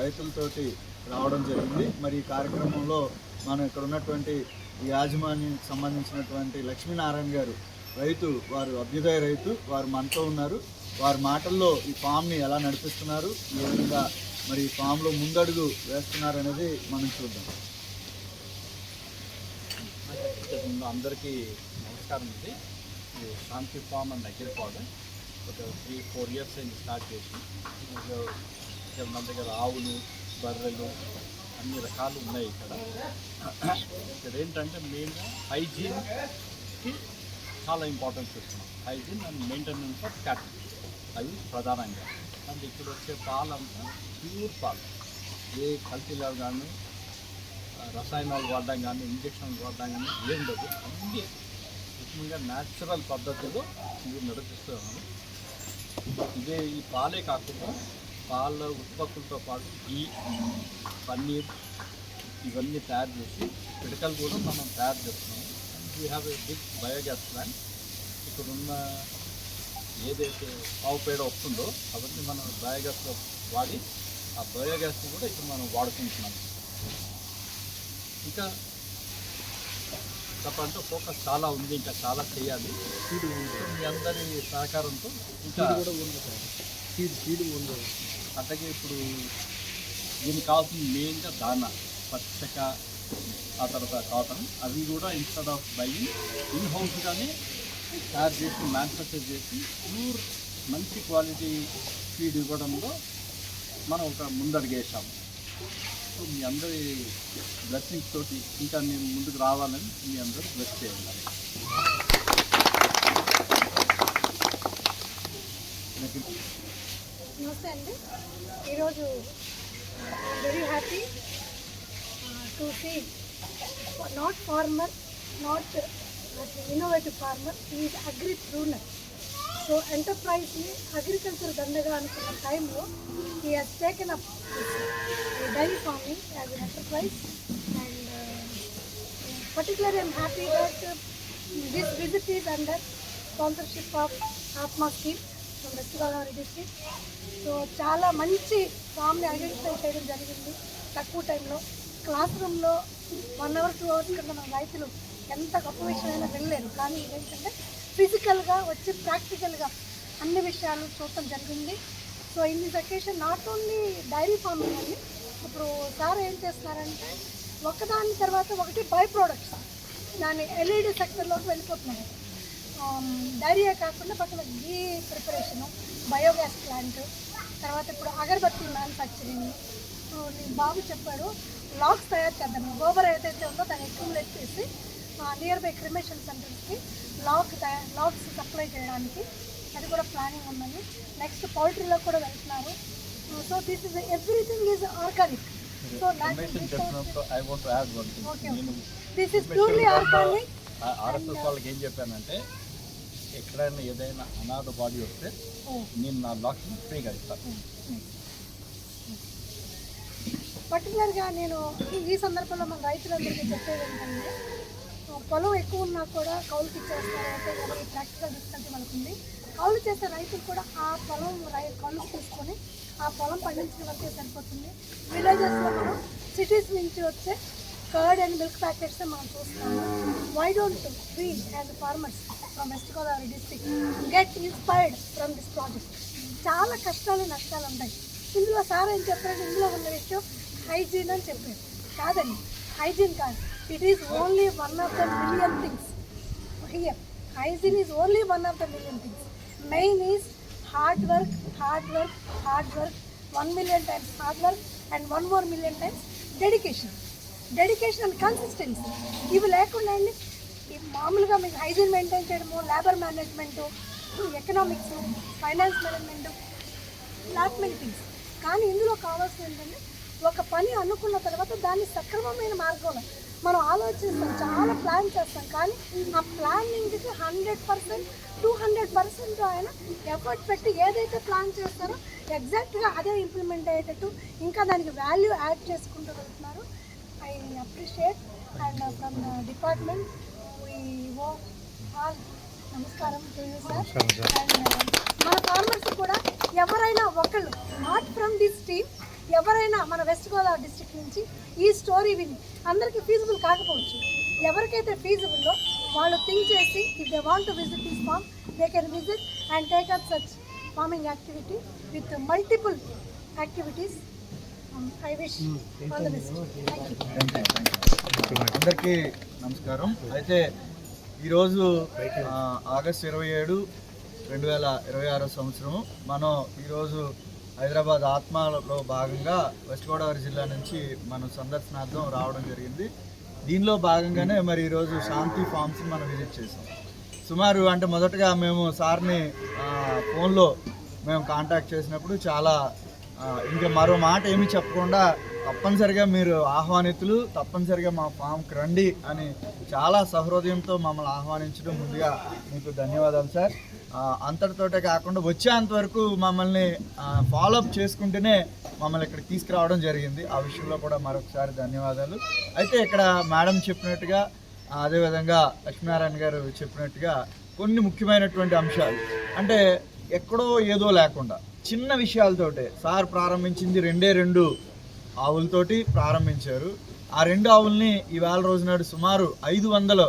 రైతులతోటి రావడం జరిగింది. మరి ఈ కార్యక్రమంలో మనం ఇక్కడ ఉన్నటువంటి యాజమాన్యానికి సంబంధించినటువంటి లక్ష్మీనారాయణ గారు రైతు, వారు అభ్యుదయ రైతు, వారు మనతో ఉన్నారు. వారి మాటల్లో ఈ ఫామ్ని ఎలా నడిపిస్తున్నారు, ఏ విధంగా మరి ఈ ఫామ్లో ముందడుగు వేస్తున్నారు అనేది మనం చూద్దాం. అందరికీ నమస్కారం అండి. శాంతి ఫామ్ అండ్ అగ్రిపాడ్ ఒక 3-4 ఇయర్స్ అయింది స్టార్ట్ చేసి. మన దగ్గర ఆవులు, బర్రెలు అన్ని రకాలు ఉన్నాయి ఇక్కడ. ఇక్కడ ఏంటంటే మెయిన్గా హైజీన్కి చాలా ఇంపార్టెన్స్ ఇస్తున్నాం. Hygiene and maintenance of cattle, అవి ప్రధానంగా. అంటే ఇక్కడ వచ్చే పాలంతా ప్యూర్ పాలు, ఏ కల్తీలు కానీ రసాయనాలు వాడడం కానీ ఇంజక్షన్లు వాడడం కానీ ఏం లేదు. అన్ని ముఖ్యంగా న్యాచురల్ పద్ధతిలో ఇవి నడిపిస్తున్నాము. ఇదే ఈ పాలే కాకుండా పాల ఉత్పత్తులతో పాటు ఘీ, పన్నీర్ ఇవన్నీ తయారు చేసి పిడకలు కూడా మనం తయారు చేస్తున్నాము. We have a big biogas plant. ఇక్కడ ఉన్న ఏదైతే ఆవు పేడ వస్తుందో అవన్నీ మనం బయోగ్యాస్లో వాడి ఆ బయోగ్యాస్ని కూడా ఇక్కడ మనం వాడుకుంటున్నాము. ఇంకా చెప్పంటే ఫోకస్ చాలా ఉంది, ఇంకా చాలా చేయాలి. మీ అందరి సహకారంతో ఇంకా సీడ్ ఉంది. అట్లాగే ఇప్పుడు దీనికి కావాల్సిన మెయిన్గా దానా, పచ్చక, ఆ తర్వాత కాటన్, అవి కూడా ఇన్స్టెడ్ ఆఫ్ బయింగ్ ఇన్ హౌస్గానే తయారు చేసి మ్యానుఫ్యాక్చర్ చేసి ప్యూర్ మంచి క్వాలిటీ ఫీడ్ ఇవ్వడంలో మనం ఒక ముందడుగేసాము. సో మీ అందరి బ్లెస్సింగ్స్ తోటి ఇంకా నేను ముందుకు రావాలని మీ అందరూ బ్లెస్ చేయాలి. నమస్తే అండి. ఈరోజు very happy to see not farmer, not innovative farmer, is agripreneur. So ఎంటర్ప్రైజ్ని అగ్రికల్చర్ దండగా అనుకున్న టైంలో he has taken up dairy farming as an enterprise, and particularly I am happy that this visit is under sponsorship of Atma scheme from West Godavari district. So చాలా మంచి ఫామ్ని identify చేయడం జరిగింది తక్కువ టైంలో. క్లాస్ రూమ్లో 1 hour 2 hours కింద మన రైతులు ఎంత గొప్ప విషయమైనా వెళ్ళలేరు, కానీ ఇదేంటంటే ఫిజికల్గా వచ్చి ప్రాక్టికల్గా అన్ని విషయాలు చూడటం జరిగింది. So in this occasion not only dairy farming అండి, ఇప్పుడు సార్ ఏం చేస్తున్నారంటే ఒకదాని తర్వాత ఒకటి బై ప్రోడక్ట్స్ దాని ఎల్ఈడి సెక్టర్లోకి వెళ్ళిపోతున్నాయి. డైరీయే కాకుండా పక్కన ఘీ ప్రిపరేషను, బయోగ్యాస్ ప్లాంట్, తర్వాత ఇప్పుడు అగరబత్తి మ్యానుఫ్యాక్చరింగ్. బాబు చెప్పాడు లాక్స్ తయారు చేద్దాం, గోబర్ ఏదైతే ఉందో దాన్ని అక్యుములేట్ చేసి నియర్ బై క్రిమేషన్ సెంటర్స్కి లాక్స్ సప్లై చేయడానికి అది కూడా ప్లానింగ్ ఉందండి. నెక్స్ట్ పౌల్ట్రీలో కూడా వెళ్తున్నారు. So this is everything is organic. So this is purely organic. RSS వాళ్ళకి ఏం చెప్పానంటే ఎక్కడైనా ఏదైనా అనాథ బాడీ వస్తే నేను నా లాక్స్ ఫ్రీగా ఇస్తాను. పర్టికులర్గా నేను ఈ సందర్భంలో మన రైతులందరికీ చెప్పేది ఏంటంటే పొలం ఎక్కువ ఉన్నా కూడా కౌలుకి ఇచ్చేస్తారు. అయితే ఈ ప్రాక్టికల్ డిఫికల్టీ మనకుంది. కౌలు చేసే రైతులు కూడా ఆ పొలం కౌలుకి తీసుకొని ఆ పొలం పండించిన వరకే సరిపోతుంది. విలేజెస్లో మనం సిటీస్ నుంచి వచ్చే కర్డ్ అండ్ మిల్క్ ప్యాకెట్స్ మనం చూస్తాము. Why don't we as farmers from West Godavari district get inspired from this project. చాలా కష్టాలు నష్టాలు ఉంటాయి. ఇందులో సార్ ఏం చెప్పారంటే ఇందులో ఉన్న విషయం హైజీన్ అని చెప్పారు. కాదండి, హైజీన్ కాదు, it is only one of the million things here. Hygiene is only one of the million things. Main is hard work, 1 million times hard work and 1 more million times dedication and consistency. ఇవి లేకుండా అండి మామూలుగా మీకు hygiene maintain చేయడము, labour management, economics, finance management, not many things. కానీ ఇందులో కావాల్సింది ఏంటంటే ఒక పని అనుకున్న తర్వాత దాన్ని సక్రమమైన మార్గంలో మనం ఆలోచిస్తాం, చాలా ప్లాన్ చేస్తాం, కానీ ఆ ప్లానింగ్కి 100%, 200% ఆయన ఎఫర్ట్ పెట్టి ఏదైతే ప్లాన్ చేస్తారో ఎగ్జాక్ట్గా అదే ఇంప్లిమెంట్ అయ్యేటట్టు ఇంకా దానికి వాల్యూ యాడ్ చేసుకుంటూ వెళ్తున్నారు. I appreciate and from the department we all నమస్కారం టు యూ సార్. అండ్ మన ఫార్మర్స్ కూడా ఎవరైనా ఒకళ్ళు నాట్ ఫ్రమ్ దిస్ టీమ్ ఎవరైనా మన వెస్ట్ గోదావరి డిస్ట్రిక్ట్ నుంచి ఈ స్టోరీ విని, అందరికీ ఫీజిబుల్ కాకపోవచ్చు, ఎవరికైతే ఫీజిబుల్లో వాళ్ళు థింక్ చేసి if they want to visit this farm they can visit and take up such farming activity with multiple activities. I wish all the best. అందరికీ నమస్కారం. అయితే ఈరోజు ఆగస్టు 27, 2026 సంవత్సరం మనం ఈరోజు హైదరాబాద్ ఆత్మలో భాగంగా వెస్ట్ గోదావరి జిల్లా నుంచి మనం సందర్శనార్థం రావడం జరిగింది. దీనిలో భాగంగానే మరి ఈరోజు శాంతి ఫార్మ్స్ మనం విజిట్ చేసాం. సుమారు అంటే మొదటగా మేము సార్ని ఫోన్లో మేము కాంటాక్ట్ చేసినప్పుడు చాలా ఇంకా మరో మాట ఏమీ చెప్పకుండా తప్పనిసరిగా మీరు ఆహ్వానితులు, తప్పనిసరిగా మా ఫామ్కి రండి అని చాలా సహృదయంతో మమ్మల్ని ఆహ్వానించడం ముందుగా మీకు ధన్యవాదాలు సార్. అంతటితోటే కాకుండా వచ్చేంతవరకు మమ్మల్ని ఫాలోఅప్ చేసుకుంటూనే మమ్మల్ని ఇక్కడ తీసుకురావడం జరిగింది. ఆ విషయంలో కూడా మరొకసారి ధన్యవాదాలు. అయితే ఇక్కడ మేడం చెప్పినట్టుగా, అదేవిధంగా లక్ష్మీనారాయణ గారు చెప్పినట్టుగా కొన్ని ముఖ్యమైనటువంటి అంశాలు, అంటే ఎక్కడో ఏదో లేకుండా చిన్న విషయాలతోటే సార్ ప్రారంభించింది 2 ఆవులతోటి ప్రారంభించారు. ఆ 2 ఆవుల్ని ఇవాళ రోజునాడు సుమారు 500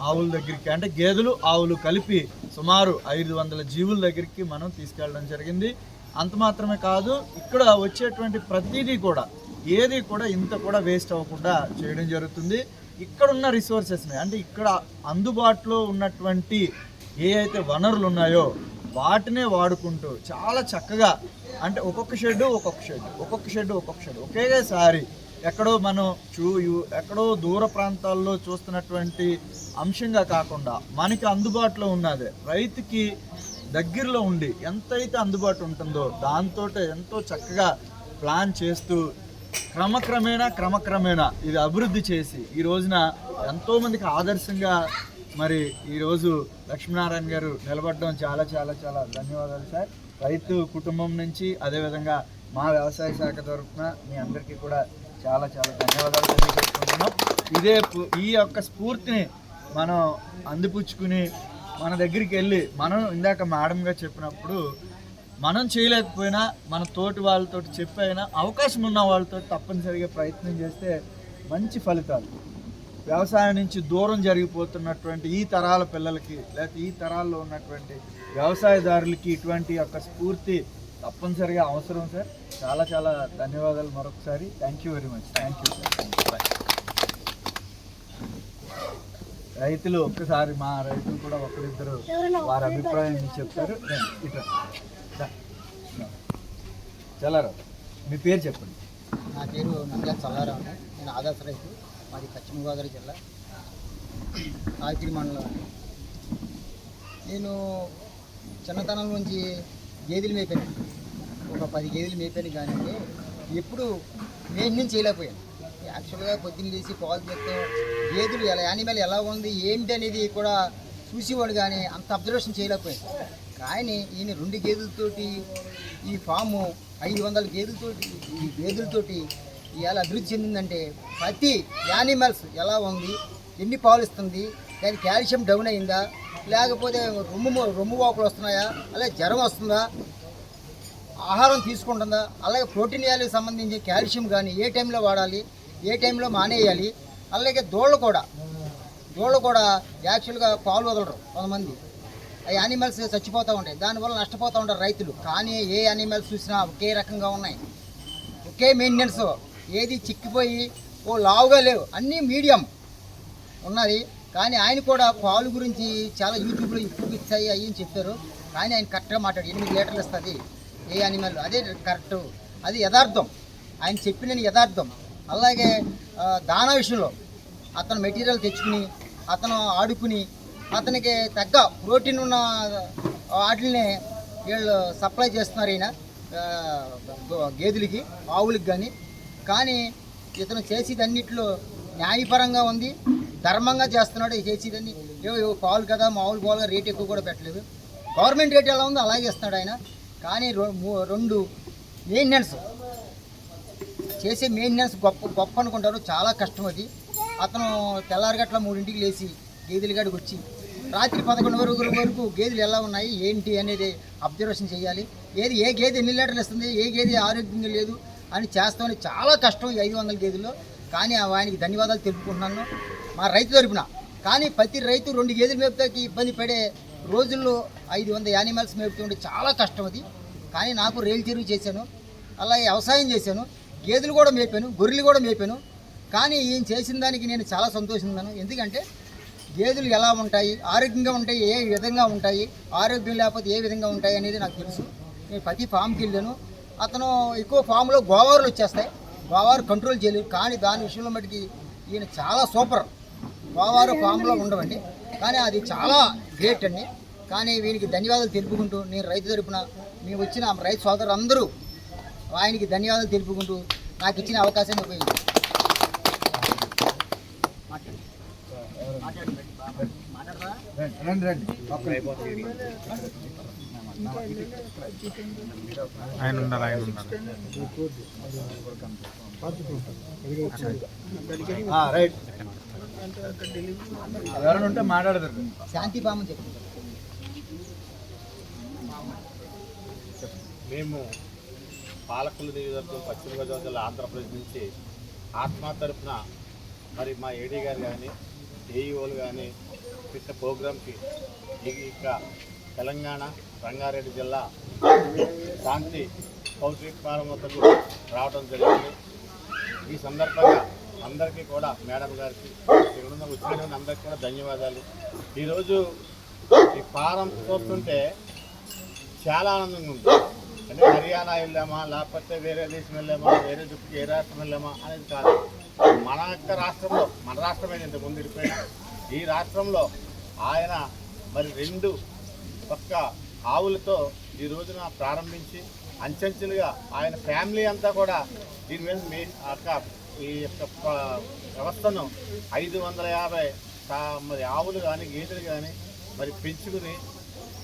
ఆవుల దగ్గరికి, అంటే గేదెలు ఆవులు కలిపి సుమారు 500 జీవుల దగ్గరికి మనం తీసుకెళ్ళడం జరిగింది. అంత మాత్రమే కాదు, ఇక్కడ వచ్చేటువంటి ప్రతిదీ కూడా ఏది కూడా ఇంత కూడా వేస్ట్ అవ్వకుండా చేయడం జరుగుతుంది. ఇక్కడ ఉన్న రిసోర్సెస్ని, అంటే ఇక్కడ అందుబాటులో ఉన్నటువంటి ఏ అయితే వనరులు ఉన్నాయో వాటినే వాడుకుంటూ చాలా చక్కగా, అంటే ఒక్కొక్క షెడ్ ఒకేసారి ఎక్కడో మనం ఎక్కడో దూర ప్రాంతాల్లో చూస్తున్నటువంటి అంశంగా కాకుండా మనకి అందుబాటులో ఉన్నదే రైతుకి దగ్గరలో ఉండి ఎంతైతే అందుబాటు ఉంటుందో దాంతో ఎంతో చక్కగా ప్లాన్ చేస్తూ క్రమక్రమేణా ఇది అభివృద్ధి చేసి ఈ రోజున ఎంతోమందికి ఆదర్శంగా మరి ఈరోజు లక్ష్మీనారాయణ గారు నిలబడడం చాలా చాలా చాలా ధన్యవాదాలు సార్. రైతు కుటుంబం నుంచి, అదేవిధంగా మా వ్యవసాయ శాఖ తరఫున మీ అందరికీ కూడా చాలా చాలా ధన్యవాదాలు తెలియజేసుకుంటున్నాం. ఈ యొక్క స్ఫూర్తిని మనం అందిపుచ్చుకుని మన దగ్గరికి వెళ్ళి, మనం ఇందాక మేడంగా చెప్పినప్పుడు మనం చేయలేకపోయినా మన తోటి వాళ్ళతో చెప్పైనా అవకాశం ఉన్న వాళ్ళతో తప్పనిసరిగా ప్రయత్నం చేస్తే మంచి ఫలితాలు, వ్యవసాయం నుంచి దూరం జరిగిపోతున్నటువంటి ఈ తరాల పిల్లలకి, లేకపోతే ఈ తరాల్లో ఉన్నటువంటి వ్యవసాయదారులకి ఇటువంటి యొక్క స్ఫూర్తి తప్పనిసరిగా అవసరం సార్. చాలా చాలా ధన్యవాదాలు మరొకసారి. Thank you very much. Thank you sir. రైతులు ఒక్కసారి, మా రైతులు కూడా ఒకరిద్దరు వారి అభిప్రాయాన్ని చెప్తారు. చల్లారావు, మీ పేరు చెప్పండి. నా పేరు నంద్యాల చల్లారావు. నేను ఆదర్శ రైతు. మాది పశ్చిమ గోదావరి జిల్లా ఆకిరి మండలం. నేను చిన్నతనం నుంచి గేదెలు మేపాను. ఒక 10 గేదెలు మేపాను, కానీ ఎప్పుడు మెయింటెనెన్స్ చేయలేకపోయాను. యాక్చువల్గా పొద్దున్న లేచి పాలు చేస్తే గేదెలు యానిమల్ ఎలా ఉంది ఏంటి అనేది కూడా చూసేవాడు, కానీ అంత అబ్జర్వేషన్ చేయలేకపోయాను. కానీ ఈయన 2 గేదెలతోటి ఈ ఫాము 500 గేదెలతోటి, ఈ గేదెలతోటి ఎలా అభివృద్ధి చెందిందంటే ప్రతి యానిమల్స్ ఎలా ఉంది, ఎన్ని పాలు ఇస్తుంది, దాని కాల్షియం డౌన్ అయిందా, లేకపోతే రొమ్ము వాపులు వస్తున్నాయా, అలాగే జ్వరం వస్తుందా, ఆహారం తీసుకుంటుందా, అలాగే ప్రోటీన్ వాల్యూకి సంబంధించి కాల్షియం కానీ ఏ టైంలో వాడాలి, ఏ టైంలో మానేయాలి. అలాగే దోళ్ళు కూడా యాక్చువల్గా పాలు వదలరు కొంతమంది. ఆ యానిమల్స్ చచ్చిపోతూ ఉంటాయి, దానివల్ల నష్టపోతూ ఉంటారు రైతులు. కానీ ఏ యానిమల్స్ చూసినా ఒకే రకంగా ఉన్నాయి, ఒకే మెయింటెనెన్స్, ఏది చిక్కిపోయి లావుగా లేవు, అన్నీ మీడియం ఉన్నది. కానీ ఆయన కూడా పాలు గురించి చాలా యూట్యూబ్లో ఇప్పుడు ఇస్తాయి అయ్యి అని చెప్పారు. కానీ ఆయన కరెక్ట్గా మాట్లాడు, 8 లీటర్లు ఇస్తుంది ఏ యానిమల్, అదే కరెక్ట్, అది యథార్థం, ఆయన చెప్పిన యథార్థం. అలాగే దానా విషయంలో అతను మెటీరియల్ తెచ్చుకుని, అతను ఆడుకుని, అతనికి తగ్గ ప్రోటీన్ ఉన్న వాటిని వీళ్ళు సప్లై చేస్తున్నారు ఈయన గేదెలకి, ఆవులకి. కానీ ఇతను చేసేదన్నిట్లో న్యాయపరంగా ఉంది, ధర్మంగా చేస్తున్నాడు. చేసేదన్ని పాలు కదా, మామూలు పాలుగా రేట్ ఎక్కువ కూడా పెట్టలేదు, గవర్నమెంట్ రేట్ ఎలా ఉందో అలాగే ఇస్తున్నాడు ఆయన. కానీ 2 మెయింటెనెన్స్ చేసే మెయింటెనెన్స్ గొప్ప అనుకుంటారు, చాలా కష్టం అది. అతను తెల్లారిగట్ల 3ంటికి లేచి గేదెల కాడికి వచ్చి రాత్రి 11 వరకు గేదెలు ఎలా ఉన్నాయి ఏంటి అనేది అబ్జర్వేషన్ చేయాలి. ఏ గేదె ఎన్ని లీటర్లు ఇస్తుంది, ఏ గేదె ఆరోగ్యంగా లేదు, అని చేస్తామని చాలా కష్టం ఈ 500 గేదెల్లో. కానీ ఆయనకి ధన్యవాదాలు తెలుపుకుంటున్నాను మా రైతు తరపున. కానీ ప్రతి రైతు 2 గేదెలు మేపుతాకి ఇబ్బంది పడే రోజుల్లో 500 యానిమల్స్ మేపుతుంటే చాలా కష్టం అది. కానీ నాకు రేలు చెరువు చేశాను, అలాగే వ్యవసాయం చేశాను, గేదెలు కూడా మేపాను, గొర్రెలు కూడా మేపాను. కానీ ఈయన చేసిన దానికి నేను చాలా సంతోషిస్తున్నాను. ఎందుకంటే గేదెలు ఎలా ఉంటాయి, ఆరోగ్యంగా ఉంటాయి, ఏ విధంగా ఉంటాయి, ఆరోగ్యం లేకపోతే ఏ విధంగా ఉంటాయి అనేది నాకు తెలుసు. నేను ప్రతి ఫామ్కి వెళ్ళాను. అతను ఎక్కువ ఫామ్లో గోవారులు వచ్చేస్తాయి, గోవారు కంట్రోల్ చేయలేరు. కానీ దాని విషయంలో మటుకి ఈయన చాలా సూపర్. గోవారు ఫామ్లో ఉండవండి, కానీ అది చాలా గ్రేట్ అండి. కానీ వీనికి ధన్యవాదాలు తెలుపుకుంటూ నేను రైతు తరపున మేము వచ్చిన రైతు సోదరులు అందరూ ఆయనకి ధన్యవాదాలు తెలుపుకుంటూ నాకు ఇచ్చిన అవకాశాన్ని ఉపయోగించారు. రండి రండి. ఆయన ఉండాలి. రైట్. ఎవరైనా ఉంటే మాట్లాడతారు. శాంతి పామని చెప్తారు. మేము పాలకులు నియోజకవర్గం పశ్చిమ గోదావరి జిల్లా ఆంధ్రప్రదేశ్ నుంచి ఆత్మ తరఫున మరి మా ఏడీ గారు కానీ ఏఈఓలు కానీ పెట్టిన ప్రోగ్రాంకి ఇక తెలంగాణ రంగారెడ్డి జిల్లా శాంతి పౌల్ట్రీ ఫారం వద్దకు రావడం జరిగింది. ఈ సందర్భంగా అందరికీ కూడా మేడం గారికి వచ్చినటువంటి అందరికీ కూడా ధన్యవాదాలు. ఈరోజు ఈ ఫారం చూస్తుంటే చాలా ఆనందంగా ఉంది. అంటే హర్యానా వెళ్ళామా, లేకపోతే వేరే దేశం వెళ్ళామా, వేరే దిక్కుకి ఏ రాష్ట్రం వెళ్ళామా అనేది కాదు. మన యొక్క రాష్ట్రంలో, మన రాష్ట్రమే ఇంతకు ముందు వెళ్ళిపోయిన ఈ రాష్ట్రంలో ఆయన మరి 2 ఒక్క ఆవులతో ఈ రోజున ప్రారంభించి అంచెంచెలుగా ఆయన ఫ్యామిలీ అంతా కూడా దీని మీద ఈ యొక్క వ్యవస్థను 550 మరి ఆవులు కానీ గేదెలు కానీ మరి పెంచుకుని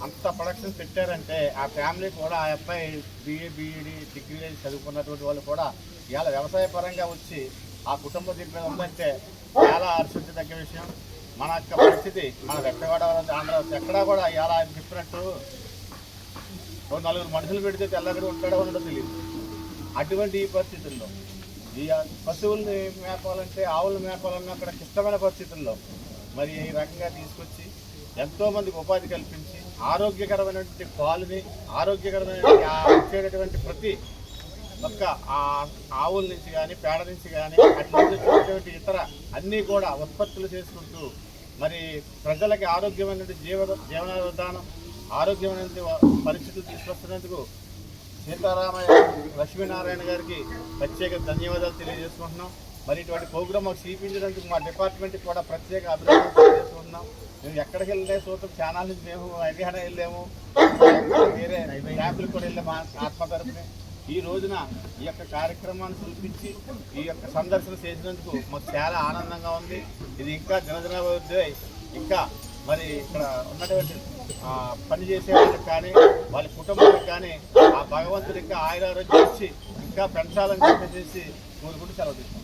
అంత ప్రొడక్షన్ పెట్టారంటే ఆ ఫ్యామిలీ కూడా ఆ అబ్బాయి BA BEd డిగ్రీ చదువుకున్నటువంటి వాళ్ళు కూడా ఇవాళ వ్యవసాయ పరంగా వచ్చి ఆ కుటుంబ దీని మీద ఉందంటే చాలా హర్షించదగ్గ విషయం. మన యొక్క పరిస్థితి మన వెక్కగోదావరి ఆంధ్ర ఎక్కడా కూడా ఇవాళ ఆయన చెప్పినట్టు 4 మనుషులు పెడితే తెల్లగడ ఉంటాడో ఉండదో తెలియదు. అటువంటి ఈ పరిస్థితుల్లో ఈ పశువుల్ని మేపాలంటే ఆవులు మేపాలన్నా అక్కడ క్లిష్టమైన పరిస్థితుల్లో మరి ఈ రకంగా తీసుకొచ్చి ఎంతోమందికి ఉపాధి కల్పించి ఆరోగ్యకరమైనటువంటి పాలుని ఆరోగ్యకరమైనటువంటి వచ్చేటటువంటి ప్రతి ఒక్క ఆవుల నుంచి కానీ పేడ నుంచి కానీ అట్లా వచ్చేటువంటి ఇతర అన్నీ కూడా ఉత్పత్తులు చేసుకుంటూ మరి ప్రజలకి ఆరోగ్యమైనటువంటి జీవన విధానం ఆరోగ్యమైనటువంటి పరిస్థితులు తీసుకొస్తున్నందుకు సీతారామయ్య లక్ష్మీనారాయణ గారికి ప్రత్యేక ధన్యవాదాలు తెలియజేసుకుంటున్నాం. మరి ఇటువంటి ప్రోగ్రామ్ మాకు చూపించినందుకు మా డిపార్ట్మెంట్కి కూడా ప్రత్యేక అభినందనలు తెలియజేసుకుంటున్నాం. మేము ఎక్కడికి వెళ్ళే చూద్దాం, ఛానల్ నుంచి మేము హర్యానా వెళ్ళాము, వేరే క్యాంపులకు కూడా వెళ్ళాము ఆత్మ తరపున. ఈ రోజున ఈ యొక్క కార్యక్రమాన్ని చూపించి ఈ యొక్క సందర్శన చేసినందుకు మాకు చాలా ఆనందంగా ఉంది. ఇది ఇంకా దినదినాభివృద్ధి ఇంకా మరి ఇక్కడ ఉన్నటువంటి పనిచేసే వాళ్ళకి కానీ వాళ్ళ కుటుంబాలకు కానీ ఆ భగవంతుడు ఇంకా ఆయురారోగ్యం ఇచ్చి ఇంకా పెంచాలని చెప్పేసి కోరుకుంటూ సెలవు తీసుకుంటాం.